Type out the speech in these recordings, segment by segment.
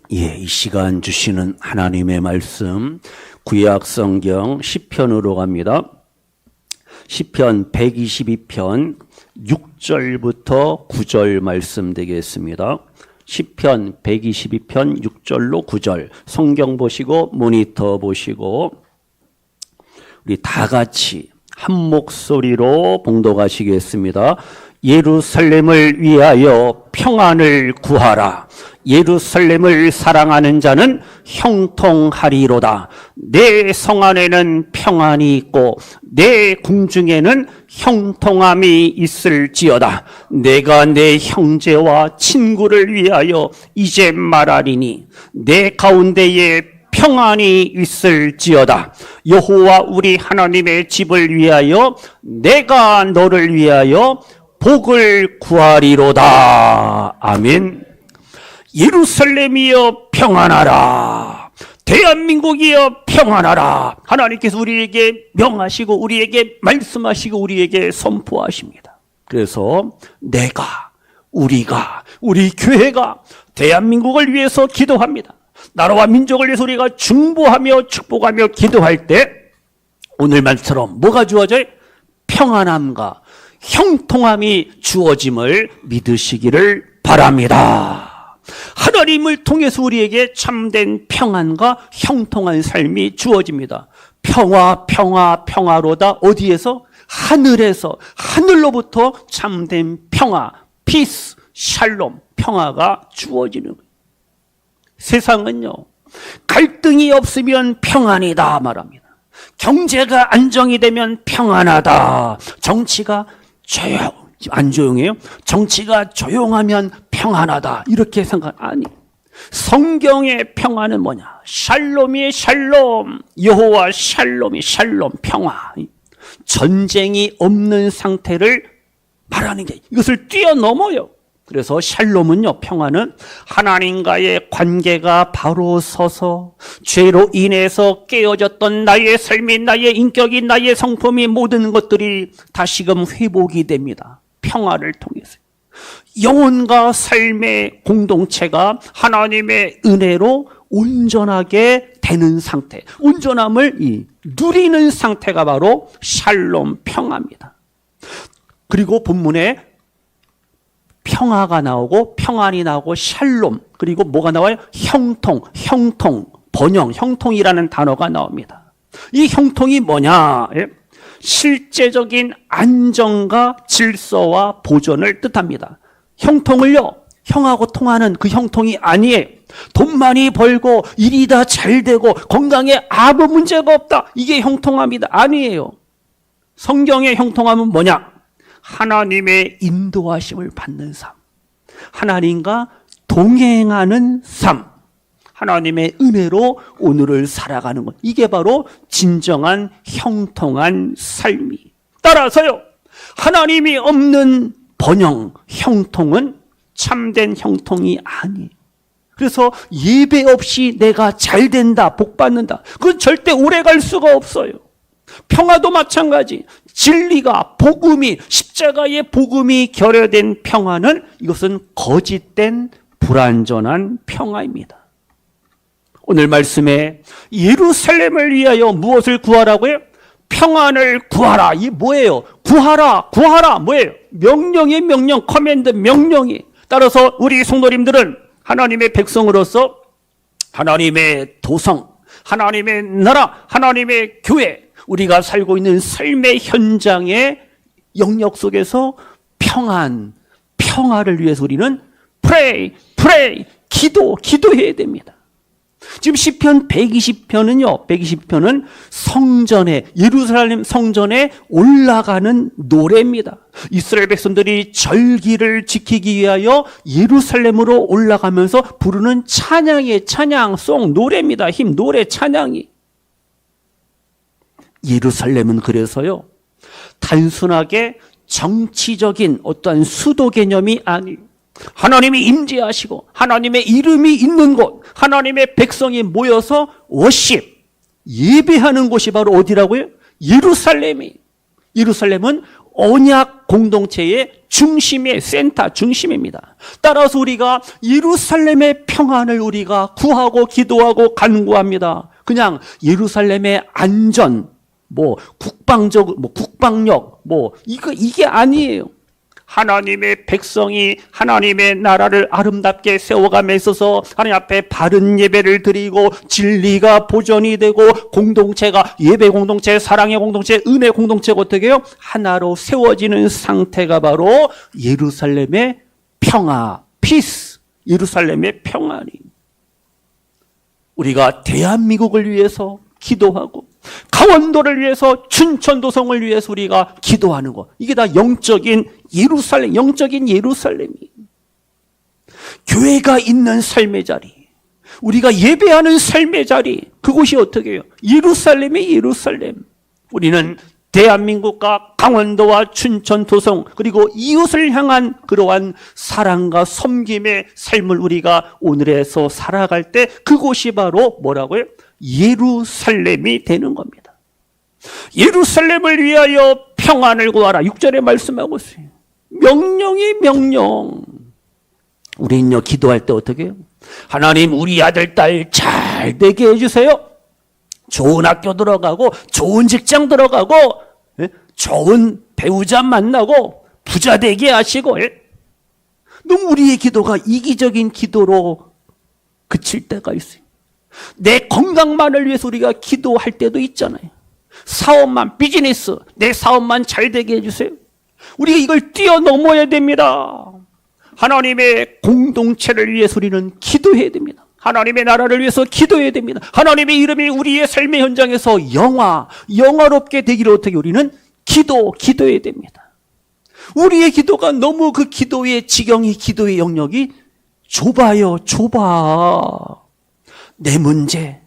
이 시간 주시는 하나님의 말씀 구약 성경 시편으로 갑니다. 시편 122편 6절부터 9절 말씀 되겠습니다. 시편 122편 6절로 9절 성경 보시고 모니터 보시고 우리 다 같이 한 목소리로 봉독하시겠습니다. 예루살렘을 위하여 평안을 구하라. 예루살렘을 사랑하는 자는 형통하리로다. 내 성 안에는 평안이 있고 내 궁중에는 형통함이 있을지어다. 내가 내 형제와 친구를 위하여 이제 말하리니 내 가운데에 평안이 있을지어다. 여호와 우리 하나님의 집을 위하여 내가 너를 위하여 복을 구하리로다. 아멘. 예루살렘이여 평안하라. 대한민국이여 평안하라. 하나님께서 우리에게 명하시고 우리에게 말씀하시고 우리에게 선포하십니다. 그래서 우리가 우리 교회가 대한민국을 위해서 기도합니다. 나라와 민족을 위해서 우리가 중보하며 축복하며 기도할 때 오늘 말처럼 뭐가 주어져요? 평안함과 형통함이 주어짐을 믿으시기를 바랍니다. 하나님을 통해서 우리에게 참된 평안과 형통한 삶이 주어집니다. 평화로다. 어디에서? 하늘에서, 하늘로부터 참된 평화, 피스, 샬롬, 평화가 주어지는 거예요. 세상은요, 갈등이 없으면 평안이다 말합니다. 경제가 안정이 되면 평안하다. 정치가 안 조용해요? 정치가 조용하면 평안하다. 이렇게 아니. 성경의 평안은 뭐냐? 샬롬이 샬롬. 여호와 샬롬이 샬롬, 평화. 전쟁이 없는 상태를 말하는 게 이것을 뛰어넘어요. 그래서 샬롬은요, 평화는 하나님과의 관계가 바로 서서 죄로 인해서 깨어졌던 나의 삶이, 나의 인격이, 나의 성품이 모든 것들이 다시금 회복이 됩니다. 평화를 통해서. 영혼과 삶의 공동체가 하나님의 은혜로 온전하게 되는 상태, 온전함을 누리는 상태가 바로 샬롬, 평화입니다. 그리고 본문에 평화가 나오고 평안이 나오고 샬롬, 그리고 뭐가 나와요? 형통, 번영, 형통이라는 단어가 나옵니다. 이 형통이 뭐냐? 실제적인 안정과 질서와 보존을 뜻합니다. 형통을요, 형하고 통하는 그 형통이 아니에요. 돈 많이 벌고 일이 다 잘 되고 건강에 아무 문제가 없다. 이게 형통함이다. 아니에요. 성경의 형통함은 뭐냐? 하나님의 인도하심을 받는 삶, 하나님과 동행하는 삶, 하나님의 은혜로 오늘을 살아가는 것. 이게 바로 진정한 형통한 삶이. 따라서요, 하나님이 없는 번영, 형통은 참된 형통이 아니에요. 그래서 예배 없이 내가 잘 된다, 복 받는다, 그건 절대 오래 갈 수가 없어요. 평화도 마찬가지. 진리가, 복음이, 십자가의 복음이 결여된 평화는 이것은 거짓된 불완전한 평화입니다. 오늘 말씀에 예루살렘을 위하여 무엇을 구하라고요? 평안을 구하라. 이게 뭐예요? 구하라 뭐예요? 명령의 명령, 커맨드 명령이. 따라서 우리 성도님들은 하나님의 백성으로서 하나님의 도성, 하나님의 나라, 하나님의 교회, 우리가 살고 있는 삶의 현장의 영역 속에서 평화를 위해서 우리는 pray, 기도해야 됩니다. 지금 시편 120편은 성전에, 예루살렘 성전에 올라가는 노래입니다. 이스라엘 백성들이 절기를 지키기 위하여 예루살렘으로 올라가면서 부르는 찬양송, 노래입니다. 노래, 찬양이. 예루살렘은 그래서요, 단순하게 정치적인 어떠한 수도 개념이 아니에요. 하나님이 임재하시고 하나님의 이름이 있는 곳, 하나님의 백성이 모여서 예배하는 곳이 바로 어디라고요? 예루살렘은 언약 공동체의 중심의 센터, 중심입니다. 따라서 우리가 예루살렘의 평안을 우리가 구하고 기도하고 간구합니다. 그냥 예루살렘의 안전, 국방력, 이게 아니에요. 하나님의 백성이 하나님의 나라를 아름답게 세워감에 있어서 하나님 앞에 바른 예배를 드리고 진리가 보존이 되고 공동체가 예배 공동체, 사랑의 공동체, 은혜 공동체가 어떻게 해요? 하나로 세워지는 상태가 바로 예루살렘의 평화, 피스, 예루살렘의 평안이. 우리가 대한민국을 위해서 기도하고 강원도를 위해서 춘천도성을 위해서 우리가 기도하는 것, 이게 다 영적인 예루살렘이. 교회가 있는 삶의 자리, 우리가 예배하는 삶의 자리, 그곳이 어떻게 해요? 예루살렘이 예루살렘. 우리는 대한민국과 강원도와 춘천도성 그리고 이웃을 향한 그러한 사랑과 섬김의 삶을 우리가 오늘에서 살아갈 때 그곳이 바로 뭐라고요? 예루살렘이 되는 겁니다. 예루살렘을 위하여 평안을 구하라. 6절에 말씀하고 있어요. 명령이 명령. 우리는요, 기도할 때 어떻게 해요? 하나님, 우리 아들, 딸 잘 되게 해주세요. 좋은 학교 들어가고, 좋은 직장 들어가고, 좋은 배우자 만나고, 부자 되게 하시고. 너무 우리의 기도가 이기적인 기도로 그칠 때가 있어요. 내 건강만을 위해서 우리가 기도할 때도 있잖아요. 사업만, 비즈니스, 내 사업만 잘 되게 해주세요. 우리가 이걸 뛰어넘어야 됩니다. 하나님의 공동체를 위해서 우리는 기도해야 됩니다. 하나님의 나라를 위해서 기도해야 됩니다. 하나님의 이름이 우리의 삶의 현장에서 영화롭게 되기를 어떻게 우리는 기도해야 됩니다. 우리의 기도가 너무 그 기도의 지경이, 기도의 영역이 좁아요. 내 문제,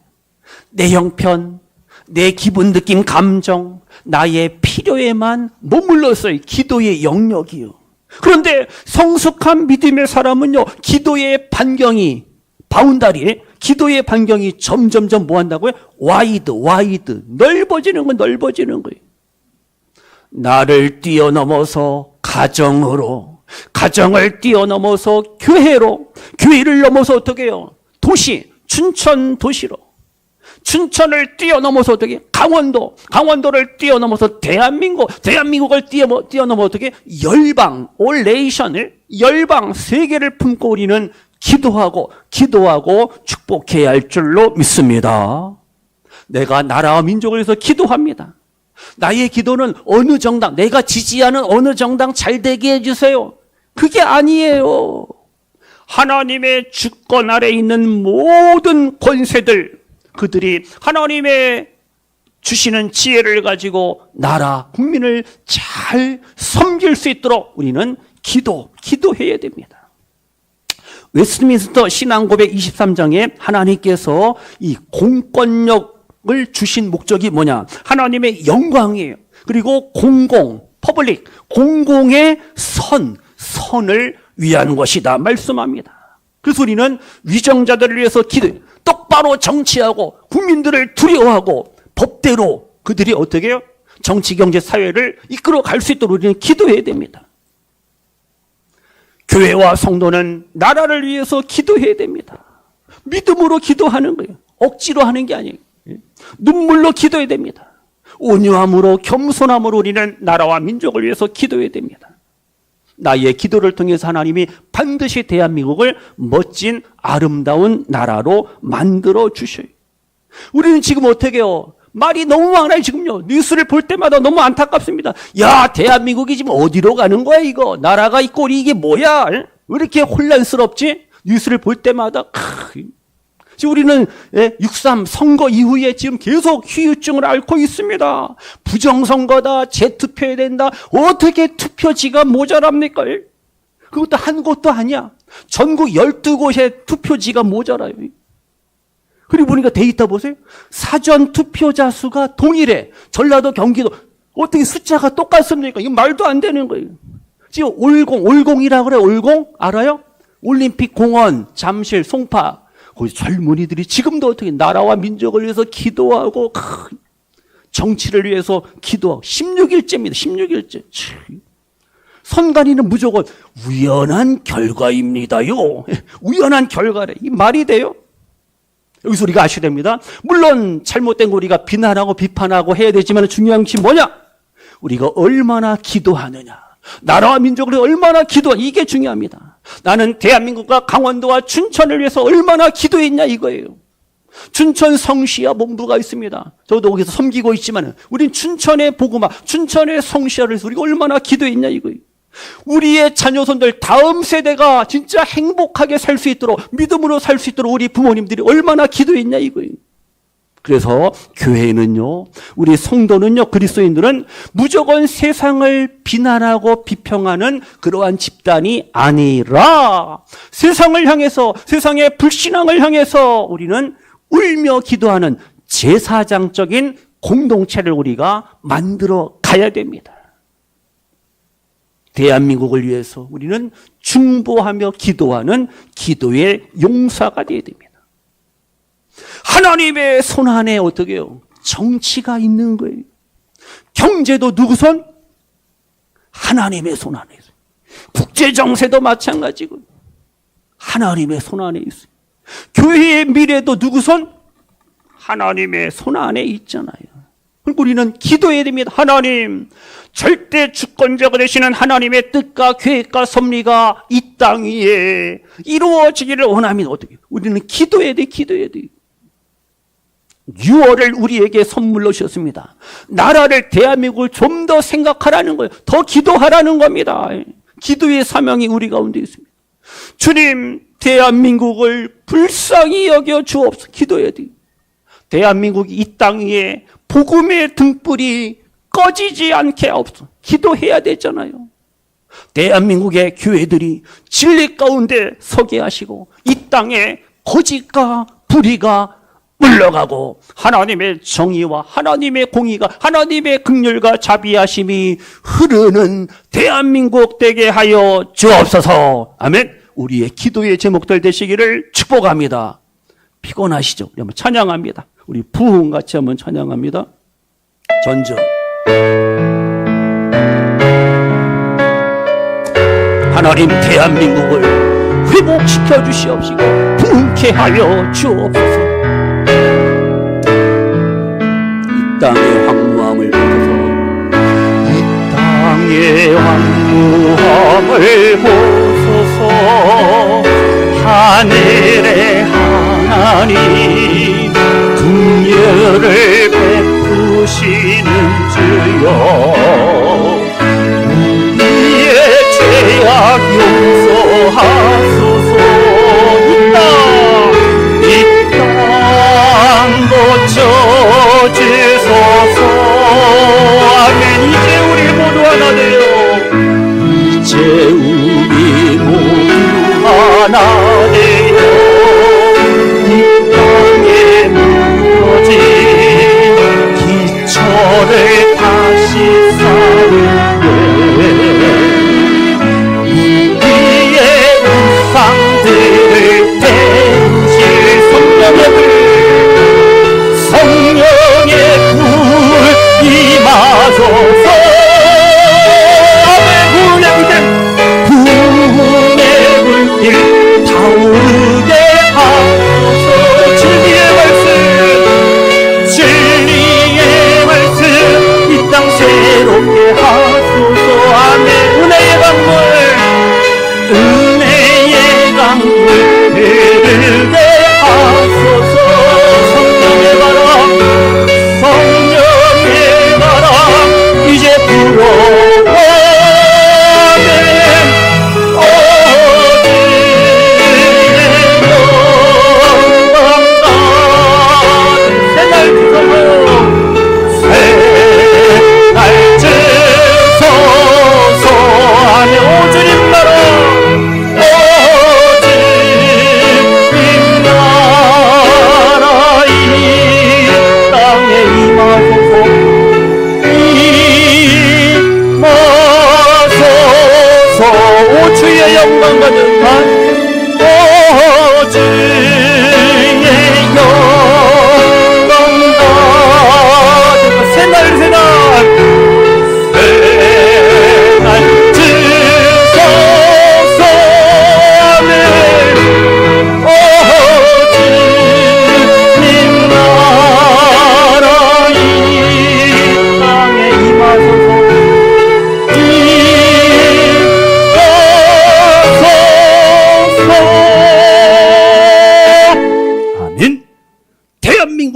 내 형편, 내 기분, 느낌, 감정, 나의 필요에만 머물렀어요. 기도의 영역이요. 그런데 성숙한 믿음의 사람은요, 기도의 반경이, 바운다리, 기도의 반경이 점점점 뭐 한다고요? 와이드, 넓어지는 거예요. 나를 뛰어넘어서 가정을 뛰어넘어서 교회로, 교회를 넘어서 어떻게 해요? 도시, 춘천 도시로, 춘천을 뛰어넘어서 어떻게 강원도를 뛰어넘어서 대한민국을 뛰어넘어 어떻게 열방, 올 네이션을, 열방 세계를 품고 우리는 기도하고 축복해야 할 줄로 믿습니다. 내가 나라와 민족을 위해서 기도합니다. 나의 기도는 어느 정당, 내가 지지하는 어느 정당 잘 되게 해주세요. 그게 아니에요. 하나님의 주권 아래 있는 모든 권세들, 그들이 하나님의 주시는 지혜를 가지고 나라, 국민을 잘 섬길 수 있도록 우리는 기도해야 됩니다. 웨스트민스터 신앙고백 23장에 하나님께서 이 공권력을 주신 목적이 뭐냐? 하나님의 영광이에요. 그리고 퍼블릭, 공공의 선을 위한 것이다 말씀합니다. 그래서 우리는 위정자들을 위해서 똑바로 정치하고 국민들을 두려워하고 법대로 그들이 어떻게 해요? 정치, 경제, 사회를 이끌어 갈 수 있도록 우리는 기도해야 됩니다. 교회와 성도는 나라를 위해서 기도해야 됩니다. 믿음으로 기도하는 거예요. 억지로 하는 게 아니에요. 눈물로 기도해야 됩니다. 온유함으로, 겸손함으로 우리는 나라와 민족을 위해서 기도해야 됩니다. 나의 기도를 통해서 하나님이 반드시 대한민국을 멋진 아름다운 나라로 만들어 주셔요. 우리는 지금 어떻게 해요? 말이 너무 많아요. 지금요, 뉴스를 볼 때마다 너무 안타깝습니다. 야, 대한민국이 지금 어디로 가는 거야 이거? 나라가 이 꼴이 이게 뭐야? 왜 이렇게 혼란스럽지? 뉴스를 볼 때마다 지금 우리는 6.3 선거 이후에 지금 계속 후유증을 앓고 있습니다. 부정선거다, 재투표해야 된다. 어떻게 투표지가 모자랍니까? 그것도 한 곳도 아니야. 전국 12곳에 투표지가 모자라요. 그리고 보니까 데이터 보세요. 사전 투표자 수가 동일해. 전라도, 경기도. 어떻게 숫자가 똑같습니까? 이거 말도 안 되는 거예요. 지금 올공이라 그래. 올공 알아요? 올림픽 공원, 잠실, 송파. 거기 젊은이들이 지금도 어떻게 나라와 민족을 위해서 기도하고 정치를 위해서 기도하고 16일째입니다. 16일째. 선관위는 무조건 우연한 결과입니다요. 우연한 결과래. 이 말이 돼요? 여기서 우리가 아셔야 됩니다. 물론 잘못된 거 우리가 비난하고 비판하고 해야 되지만 중요한 것이 뭐냐? 우리가 얼마나 기도하느냐. 나라와 민족을 얼마나 기도하느냐. 이게 중요합니다. 나는 대한민국과 강원도와 춘천을 위해서 얼마나 기도했냐 이거예요. 춘천 성시야 본부가 있습니다. 저도 거기서 섬기고 있지만 우린 춘천의 복음화, 춘천의 성시야를 위해서 우리가 얼마나 기도했냐 이거예요. 우리의 자녀손들 다음 세대가 진짜 행복하게 살 수 있도록 믿음으로 살 수 있도록 우리 부모님들이 얼마나 기도했냐 이거예요. 그래서 교회는요, 우리 성도는요, 그리스도인들은 무조건 세상을 비난하고 비평하는 그러한 집단이 아니라 세상을 향해서, 세상의 불신앙을 향해서 우리는 울며 기도하는 제사장적인 공동체를 우리가 만들어 가야 됩니다. 대한민국을 위해서 우리는 중보하며 기도하는 기도의 용사가 되어야 됩니다. 하나님의 손 안에 어떻게 해요? 정치가 있는 거예요. 경제도 누구 손? 하나님의 손 안에 있어요. 국제정세도 마찬가지고 하나님의 손 안에 있어요. 교회의 미래도 누구 손? 하나님의 손 안에 있잖아요. 그리고 우리는 기도해야 됩니다. 하나님, 절대 주권자가 되시는 하나님의 뜻과 계획과 섭리가 이 땅 위에 이루어지기를 원합니다. 어떻게? 우리는 기도해야 돼, 기도해야 돼. 6월을 우리에게 선물로 주셨습니다. 나라를, 대한민국을 좀 더 생각하라는 거예요. 더 기도하라는 겁니다. 기도의 사명이 우리 가운데 있습니다. 주님, 대한민국을 불쌍히 여겨 주옵소서. 기도해야 돼요. 대한민국이 이 땅 위에 복음의 등불이 꺼지지 않게 하옵소서. 기도해야 되잖아요. 대한민국의 교회들이 진리 가운데 서게 하시고 이 땅에 거짓과 불의가 물러가고 하나님의 정의와 하나님의 공의가, 하나님의 긍휼과 자비하심이 흐르는 대한민국 되게 하여 주옵소서. 아멘. 우리의 기도의 제목들 되시기를 축복합니다. 피곤하시죠? 우리 한번 찬양합니다. 우리 부흥같이 한번 찬양합니다. 전주. 하나님, 대한민국을 회복시켜 주시옵시고 부흥케 하여 주옵소서. 이 땅의 황무함을 보소서. 이 땅의 황무함을 보소서. 하늘의 하나님, 긍휼을 베푸시는 주여, 우리의 죄악 용서하소서. 이 땅 고쳐주소서. 아멘. 이제 우리 모두 하나 되어, 이제 우리 모두 하나 되어 이 땅에 무너진 기초를 다시 쌓을게. 우리의 우상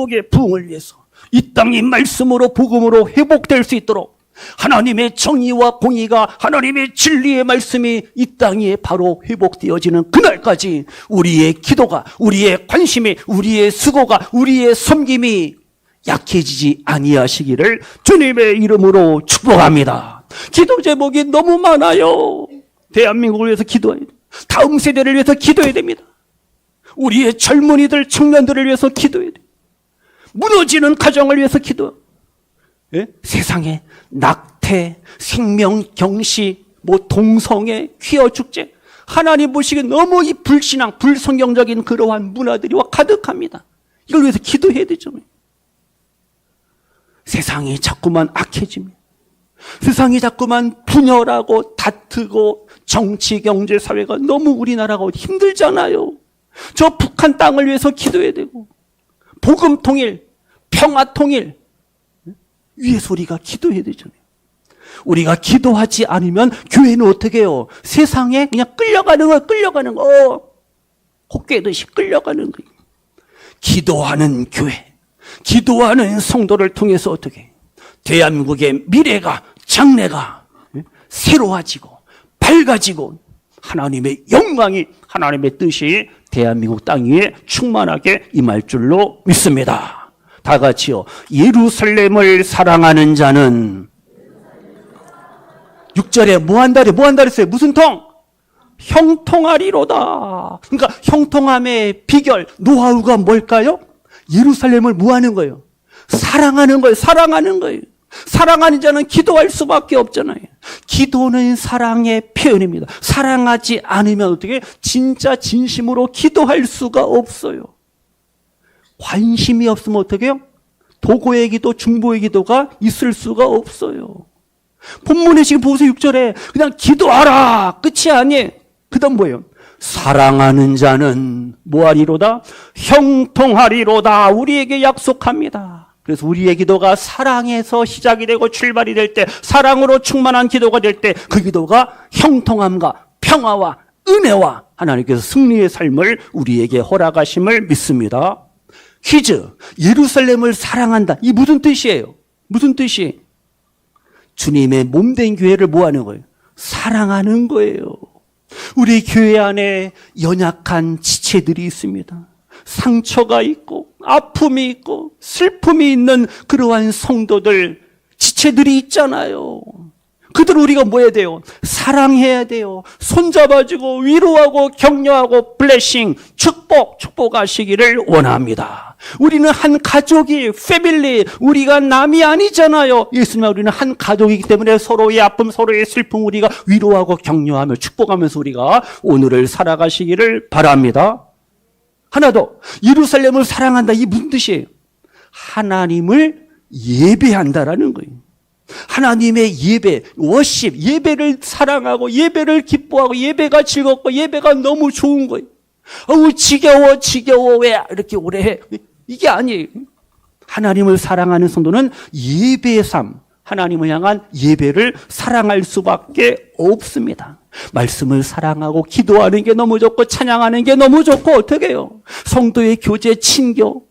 대한민국의 부흥을 위해서 이 땅이 말씀으로 복음으로 회복될 수 있도록 하나님의 정의와 공의가 하나님의 진리의 말씀이 이 땅에 바로 회복되어지는 그날까지 우리의 기도가, 우리의 관심이, 우리의 수고가, 우리의 섬김이 약해지지 아니하시기를 주님의 이름으로 축복합니다. 기도 제목이 너무 많아요. 대한민국을 위해서 기도해야 돼요. 다음 세대를 위해서 기도해야 됩니다. 우리의 젊은이들, 청년들을 위해서 기도해야 돼요. 무너지는 가정을 위해서 기도. 예? 세상에 낙태, 생명 경시, 동성애, 퀴어 축제, 하나님 보시기에 너무 이 불신앙, 불성경적인 그러한 문화들이 가득합니다. 이걸 위해서 기도해야 되죠. 세상이 자꾸만 악해집니다. 세상이 자꾸만 분열하고 다투고 정치, 경제, 사회가 너무 우리나라가 힘들잖아요. 저 북한 땅을 위해서 기도해야 되고 복음 통일, 평화 통일 위해서 우리가 기도해야 되잖아요. 우리가 기도하지 않으면 교회는 어떻게 해요? 세상에 그냥 끌려가는 거. 헛개듯이 끌려가는 거예요. 기도하는 교회, 기도하는 성도를 통해서 어떻게 해요? 대한민국의 미래가, 장래가 새로워지고 밝아지고 하나님의 영광이, 하나님의 뜻이 대한민국 땅 위에 충만하게 임할 줄로 믿습니다. 다 같이요. 예루살렘을 사랑하는 자는 6절에 뭐 한다 그랬어요? 무슨 통? 형통하리로다. 그러니까 형통함의 비결, 노하우가 뭘까요? 예루살렘을 뭐 하는 거예요? 사랑하는 거예요. 사랑하는 거예요. 사랑하는 자는 기도할 수밖에 없잖아요. 기도는 사랑의 표현입니다. 사랑하지 않으면 어떻게 진짜 진심으로 기도할 수가 없어요. 관심이 없으면 어떻게 해요? 도고의 기도, 중보의 기도가 있을 수가 없어요. 본문에 지금 보세요. 6절에 그냥 기도하라 끝이 아니에요. 그 다음 뭐예요? 사랑하는 자는 뭐하리로다? 형통하리로다. 우리에게 약속합니다. 그래서 우리의 기도가 사랑에서 시작이 되고 출발이 될 때, 사랑으로 충만한 기도가 될 때 그 기도가 형통함과 평화와 은혜와 하나님께서 승리의 삶을 우리에게 허락하심을 믿습니다. 퀴즈. 예루살렘을 사랑한다. 이 무슨 뜻이에요? 무슨 뜻이? 주님의 몸된 교회를 뭐 하는 거예요? 사랑하는 거예요. 우리 교회 안에 연약한 지체들이 있습니다. 상처가 있고 아픔이 있고 슬픔이 있는 그러한 성도들, 지체들이 있잖아요. 그들을 우리가 뭐 해야 돼요? 사랑해야 돼요. 손잡아주고 위로하고 격려하고 블레싱, 축복하시기를 원합니다. 우리는 한 가족이, 패밀리, 우리가 남이 아니잖아요. 예수님과 우리는 한 가족이기 때문에 서로의 아픔, 서로의 슬픔 우리가 위로하고 격려하며 축복하면서 우리가 오늘을 살아가시기를 바랍니다. 하나 더, 예루살렘을 사랑한다. 이 무슨 뜻이에요? 하나님을 예배한다라는 거예요. 하나님의 예배, 워십, 예배를 사랑하고 예배를 기뻐하고 예배가 즐겁고 예배가 너무 좋은 거예요. 지겨워 왜 이렇게 오래 해? 이게 아니에요. 하나님을 사랑하는 성도는 예배의 삶, 하나님을 향한 예배를 사랑할 수밖에 없습니다. 말씀을 사랑하고 기도하는 게 너무 좋고 찬양하는 게 너무 좋고 어떻게 해요? 성도의 교제, 친교.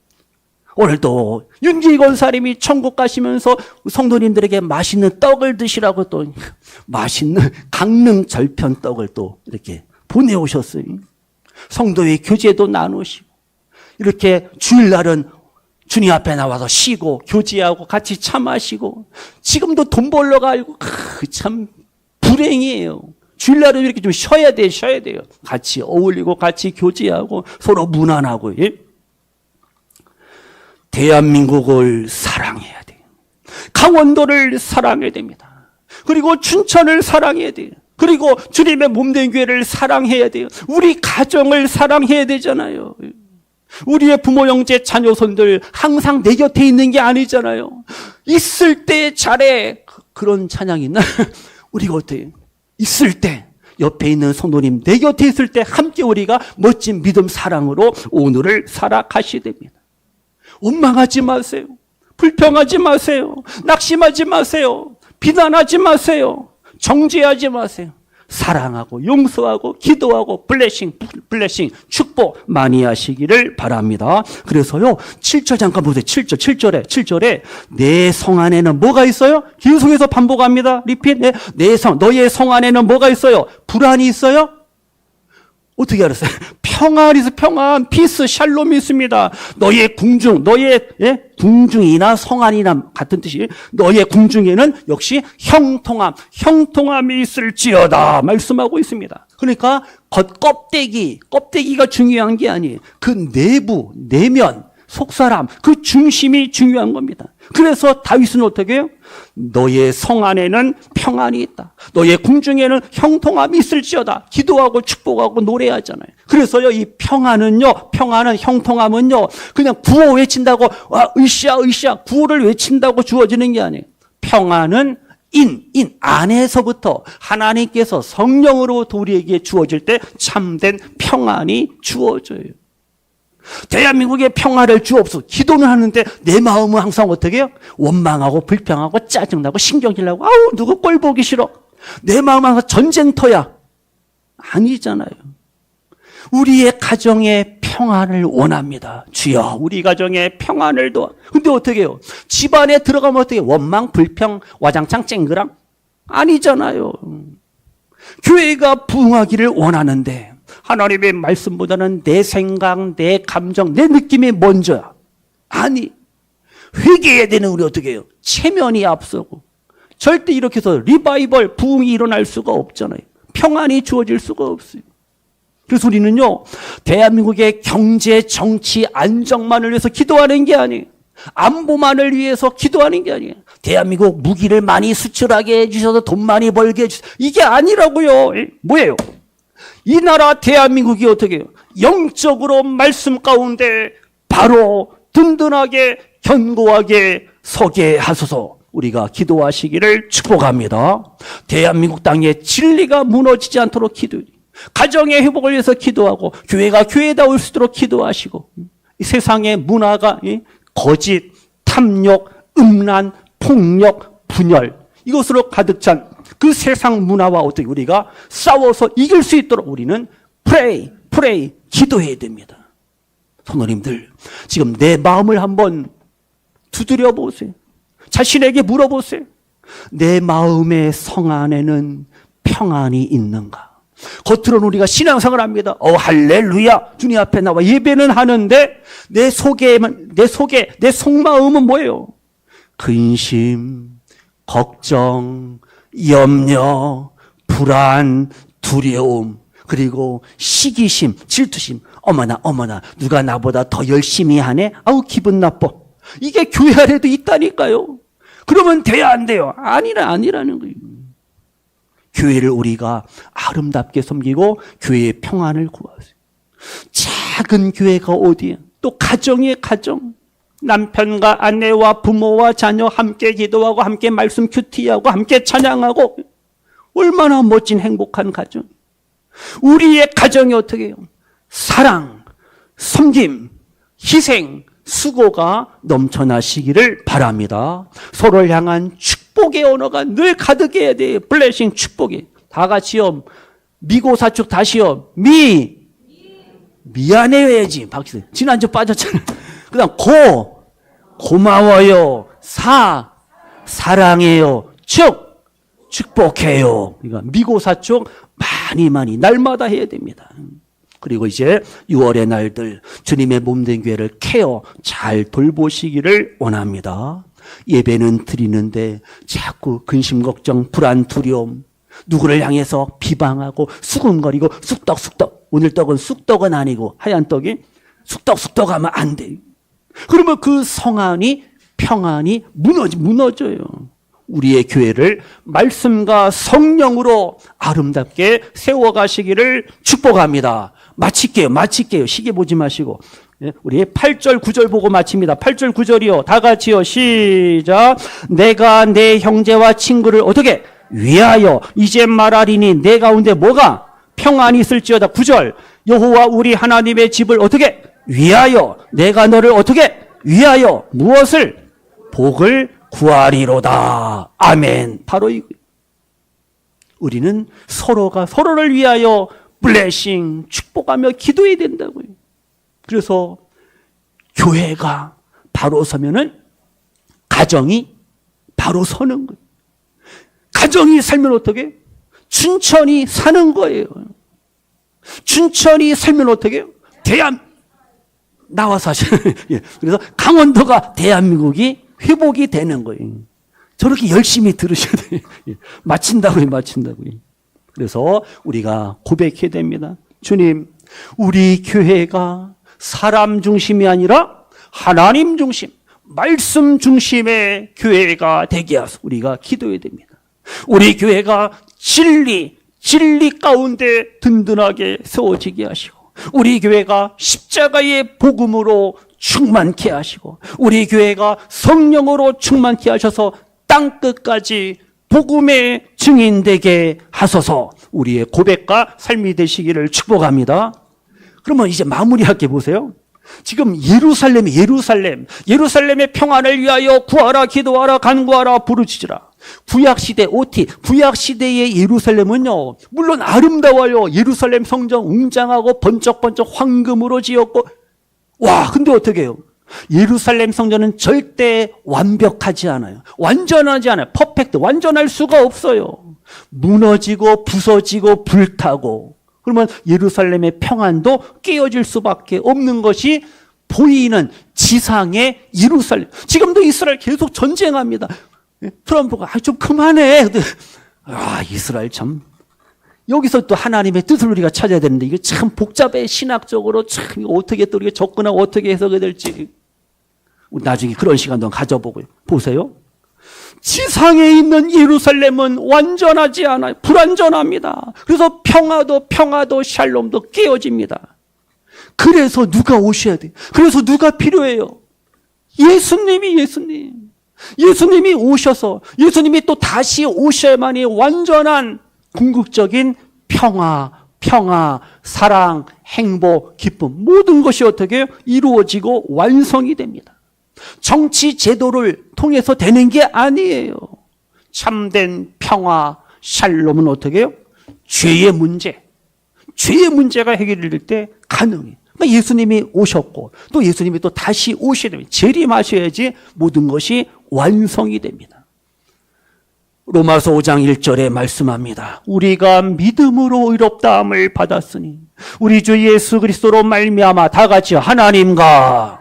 오늘도 윤기 권사님이 천국 가시면서 성도님들에게 맛있는 떡을 드시라고 또 맛있는 강릉 절편 떡을 또 이렇게 보내오셨어요. 성도의 교제도 나누시고 이렇게 주일날은 주님 앞에 나와서 쉬고 교제하고 같이 차 마시고 지금도 돈 벌러 가고 참 불행이에요. 주일날은 이렇게 좀 쉬어야 돼요. 같이 어울리고 같이 교제하고 서로 문안하고. 예? 대한민국을 사랑해야 돼요. 강원도를 사랑해야 됩니다. 그리고 춘천을 사랑해야 돼요. 그리고 주님의 몸된 교회를 사랑해야 돼요. 우리 가정을 사랑해야 되잖아요. 우리의 부모, 형제, 자녀손들 항상 내 곁에 있는 게 아니잖아요. 있을 때 잘해. 그런 찬양이 있나? 우리가 어때요? 있을 때 옆에 있는 성도님 내 곁에 있을 때 함께 우리가 멋진 믿음, 사랑으로 오늘을 살아가셔야 됩니다. 원망하지 마세요. 불평하지 마세요. 낙심하지 마세요. 비난하지 마세요. 정죄하지 마세요. 사랑하고 용서하고 기도하고 블레싱 축복 많이 하시기를 바랍니다. 그래서요 7절 잠깐 보세요. 7절에 내 성 안에는 뭐가 있어요? 계속해서 반복합니다. 리핏. 너의 성 안에는 뭐가 있어요? 불안이 있어요? 어떻게 알았어요? 평안이 있어. 평안, 피스, 샬롬이 있습니다. 너의 궁중, 궁중이나 성안이나 같은 뜻이 너의 궁중에는 역시 형통함이 있을지어다 말씀하고 있습니다. 그러니까 껍데기가 중요한 게 아니에요. 그 내부, 내면, 속사람, 그 중심이 중요한 겁니다. 그래서 다윗은 어떻게 해요? 너의 성 안에는 평안이 있다. 너의 궁중에는 형통함이 있을지어다. 기도하고 축복하고 노래하잖아요. 그래서요, 이 평안은 형통함은요, 그냥 구호 외친다고, 으쌰, 구호를 외친다고 주어지는 게 아니에요. 평안은 안에서부터 하나님께서 성령으로부터 우리에게 주어질 때 참된 평안이 주어져요. 대한민국에 평화를 주옵소서. 기도는 하는데 내 마음은 항상 어떻게 해요? 원망하고 불평하고 짜증나고 신경질나고 누구 꼴 보기 싫어. 내 마음은 항상 전쟁터야. 아니잖아요. 우리의 가정에 평안을 원합니다. 주여 우리 가정에 평안을 도와. 근데 어떻게 해요? 집안에 들어가면 어떻게 해요? 원망, 불평, 와장창, 쨍그랑? 아니잖아요. 교회가 부흥하기를 원하는데 하나님의 말씀보다는 내 생각, 내 감정, 내 느낌이 먼저야. 아니, 회개해야 되는 우리 어떻게 해요? 체면이 앞서고. 절대 이렇게 해서 리바이벌, 부흥이 일어날 수가 없잖아요. 평안이 주어질 수가 없어요. 그래서 우리는요, 대한민국의 경제, 정치, 안정만을 위해서 기도하는 게 아니에요. 안보만을 위해서 기도하는 게 아니에요. 대한민국 무기를 많이 수출하게 해주셔서 돈 많이 벌게 해주셔서 이게 아니라고요. 뭐예요? 이 나라 대한민국이 어떻게 해요? 영적으로 말씀 가운데 바로 든든하게 견고하게 서게 하소서. 우리가 기도하시기를 축복합니다. 대한민국 땅에 진리가 무너지지 않도록 기도해요. 가정의 회복을 위해서 기도하고 교회가 교회다울 수 있도록 기도하시고 이 세상의 문화가 거짓, 탐욕, 음란, 폭력, 분열 이것으로 가득 찬 그 세상 문화와 어떻게 우리가 싸워서 이길 수 있도록 우리는 프레이, 기도해야 됩니다. 성도님들, 지금 내 마음을 한번 두드려 보세요. 자신에게 물어보세요. 내 마음의 성 안에는 평안이 있는가? 겉으로는 우리가 신앙생활을 합니다. 할렐루야. 주님 앞에 나와 예배는 하는데 내 속마음은 뭐예요? 근심, 걱정, 염려, 불안, 두려움, 그리고 시기심, 질투심. 어머나, 누가 나보다 더 열심히 하네? 기분 나빠. 이게 교회 안에도 있다니까요. 그러면 돼야 안 돼요? 아니라는 거예요. 교회를 우리가 아름답게 섬기고 교회의 평안을 구하세요. 작은 교회가 어디야? 또 가정의 가정. 남편과 아내와 부모와 자녀 함께 기도하고 함께 말씀 큐티하고 함께 찬양하고 얼마나 멋진 행복한 가정. 우리의 가정이 어떻게 해요? 사랑, 섬김, 희생, 수고가 넘쳐나시기를 바랍니다. 서로를 향한 축복의 언어가 늘 가득해야 돼요. 블레싱 축복이. 다 같이요. 미고사축 다시요. 미안해요 해야지. 박수. 지난주 빠졌잖아. 그 다음 고마워요. 사랑해요. 축복해요. 그러니까 미고사축 많이 날마다 해야 됩니다. 그리고 이제 6월의 날들 주님의 몸된 교회를 케어 잘 돌보시기를 원합니다. 예배는 드리는데 자꾸 근심, 걱정, 불안, 두려움, 누구를 향해서 비방하고 수근거리고 쑥떡. 오늘 떡은 쑥떡은 아니고 하얀 떡이 쑥떡 하면 안 돼요. 그러면 그 성안이 평안이 무너져요. 우리의 교회를 말씀과 성령으로 아름답게 세워가시기를 축복합니다. 마칠게요. 시계 보지 마시고. 우리 8절 9절 보고 마칩니다. 8절 9절이요. 다 같이요. 시작. 내가 내 형제와 친구를 어떻게? 위하여 이제 말하리니 내 가운데 뭐가? 평안이 있을지어다. 9절. 여호와 우리 하나님의 집을 어떻게? 위하여 내가 너를 어떻게? 위하여 무엇을? 복을 구하리로다. 아멘. 바로 이거. 우리는 서로가 서로를 위하여 블레싱, 축복하며 기도해야 된다고요. 그래서 교회가 바로 서면은 가정이 바로 서는 거예요. 가정이 살면 어떻게? 춘천이 사는 거예요. 춘천이 살면 어떻게 해요? 나와서 하시는. 예. 그래서 강원도가 대한민국이 회복이 되는 거예요. 저렇게 열심히 들으셔야 돼요. 예. 마친다고요. 그래서 우리가 고백해야 됩니다. 주님, 우리 교회가 사람 중심이 아니라 하나님 중심, 말씀 중심의 교회가 되게 하소서. 우리가 기도해야 됩니다. 우리 교회가 진리 가운데 든든하게 세워지게 하시고, 우리 교회가 십자가의 복음으로 충만케 하시고, 우리 교회가 성령으로 충만케 하셔서 땅끝까지 복음의 증인되게 하소서. 우리의 고백과 삶이 되시기를 축복합니다. 그러면 이제 마무리할게 보세요. 지금 예루살렘의 평안을 위하여 구하라, 기도하라, 간구하라, 부르짖으라. 구약시대 OT, 구약시대의 예루살렘은요, 물론 아름다워요. 예루살렘 성전 웅장하고 번쩍번쩍 황금으로 지었고, 근데 어떻게 해요? 예루살렘 성전은 절대 완벽하지 않아요. 완전하지 않아요. 퍼펙트, 완전할 수가 없어요. 무너지고 부서지고 불타고, 그러면 예루살렘의 평안도 깨어질 수밖에 없는 것이 보이는 지상의 예루살렘. 지금도 이스라엘 계속 전쟁합니다. 트럼프가 좀 그만해. 이스라엘 참, 여기서 또 하나님의 뜻을 우리가 찾아야 되는데 이게 참 복잡해. 신학적으로 참 어떻게 또 우리가 접근하고 어떻게 해석해야 될지 우리 나중에 그런 시간도 가져보고요. 보세요. 지상에 있는 예루살렘은 완전하지 않아요. 불완전합니다. 그래서 평화도 샬롬도 깨어집니다. 그래서 누가 오셔야 돼요? 그래서 누가 필요해요? 예수님이 오셔서, 예수님이 또 다시 오셔야만이 완전한 궁극적인 평화, 사랑, 행복, 기쁨, 모든 것이 어떻게 해요? 이루어지고 완성이 됩니다. 정치 제도를 통해서 되는 게 아니에요. 참된 평화, 샬롬은 어떻게 해요? 죄의 문제가 해결될 때 가능해요. 그러니까 예수님이 오셨고, 또 예수님이 또 다시 오셔야 됩니다. 재림하셔야지 모든 것이 완성이 됩니다. 로마서 5장 1절에 말씀합니다. 우리가 믿음으로 의롭다함을 받았으니 우리 주 예수 그리스도로 말미암아 다 같이 하나님과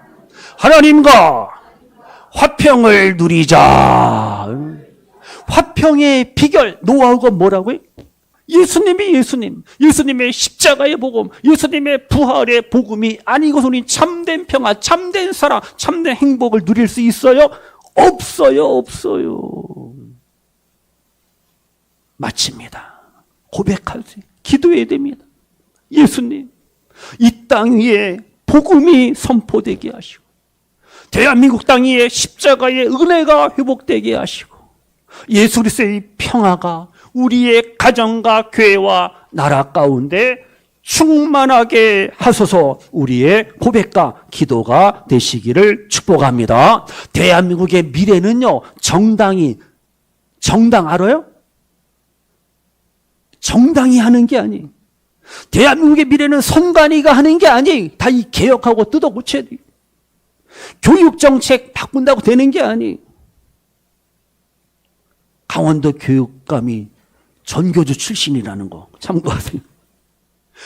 화평을 누리자. 화평의 비결, 노하우가 뭐라고요? 예수님의 십자가의 복음, 예수님의 부활의 복음이 아니고서 우리 참된 평화, 참된 사랑, 참된 행복을 누릴 수 있어요? 없어요. 마칩니다. 고백하세요. 기도해야 됩니다. 예수님, 이 땅 위에 복음이 선포되게 하시고, 대한민국 땅 위에 십자가의 은혜가 회복되게 하시고, 예수 그리스도의 평화가 우리의 가정과 교회와 나라 가운데 충만하게 하소서. 우리의 고백과 기도가 되시기를 축복합니다. 대한민국의 미래는요, 정당 알아요? 정당이 하는 게 아니에요. 대한민국의 미래는 선관위가 하는 게 아니에요. 다 이 개혁하고 뜯어 고쳐야 돼요. 교육정책 바꾼다고 되는 게 아니에요. 강원도 교육감이 전교조 출신이라는 거 참고하세요.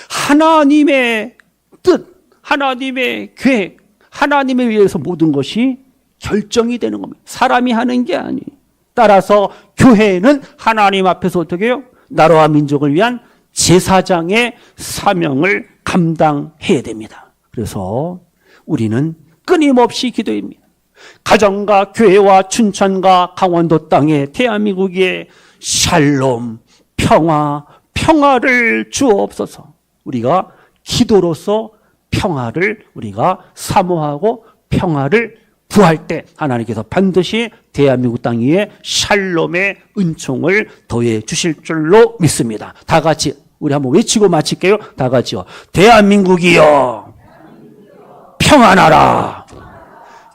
하나님의 뜻, 하나님의 계획, 하나님에 의해서 모든 것이 결정이 되는 겁니다. 사람이 하는 게 아니에요. 따라서 교회는 하나님 앞에서 어떻게 해요? 나라와 민족을 위한 제사장의 사명을 감당해야 됩니다. 그래서 우리는 끊임없이 기도합니다. 가정과 교회와 춘천과 강원도 땅에 대한민국의 샬롬, 평화를 주옵소서. 우리가 기도로서 평화를 우리가 사모하고 평화를 구할 때 하나님께서 반드시 대한민국 땅 위에 샬롬의 은총을 더해 주실 줄로 믿습니다. 다 같이 우리 한번 외치고 마칠게요. 다 같이요. 대한민국이여 평안하라.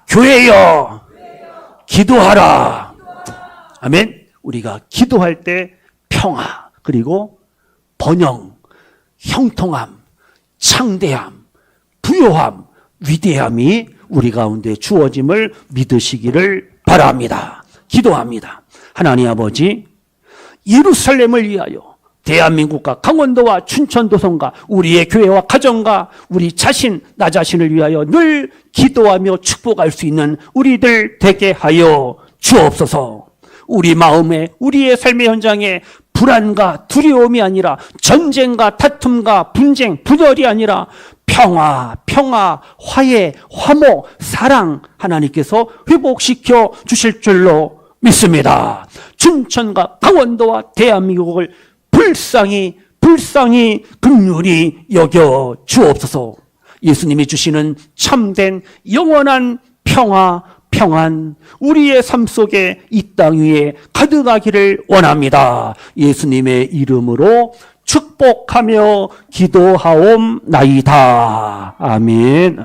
교회여 기도하라. 아멘. 우리가 기도할 때 평화, 그리고 번영, 형통함, 창대함, 부요함, 위대함이 우리 가운데 주어짐을 믿으시기를 바랍니다. 기도합니다. 하나님 아버지, 예루살렘을 위하여 대한민국과 강원도와 춘천도성과 우리의 교회와 가정과 우리 자신, 나 자신을 위하여 늘 기도하며 축복할 수 있는 우리들 되게 하여 주옵소서. 우리 마음에, 우리의 삶의 현장에 불안과 두려움이 아니라 전쟁과 다툼과 분쟁, 분열이 아니라 평화, 화해, 화목, 사랑 하나님께서 회복시켜 주실 줄로 믿습니다. 춘천과 강원도와 대한민국을 불쌍히 긍휼히 여겨 주옵소서. 예수님이 주시는 참된 영원한 평안 우리의 삶 속에 이 땅 위에 가득하기를 원합니다. 예수님의 이름으로 축복하며 기도하옵나이다. 아멘.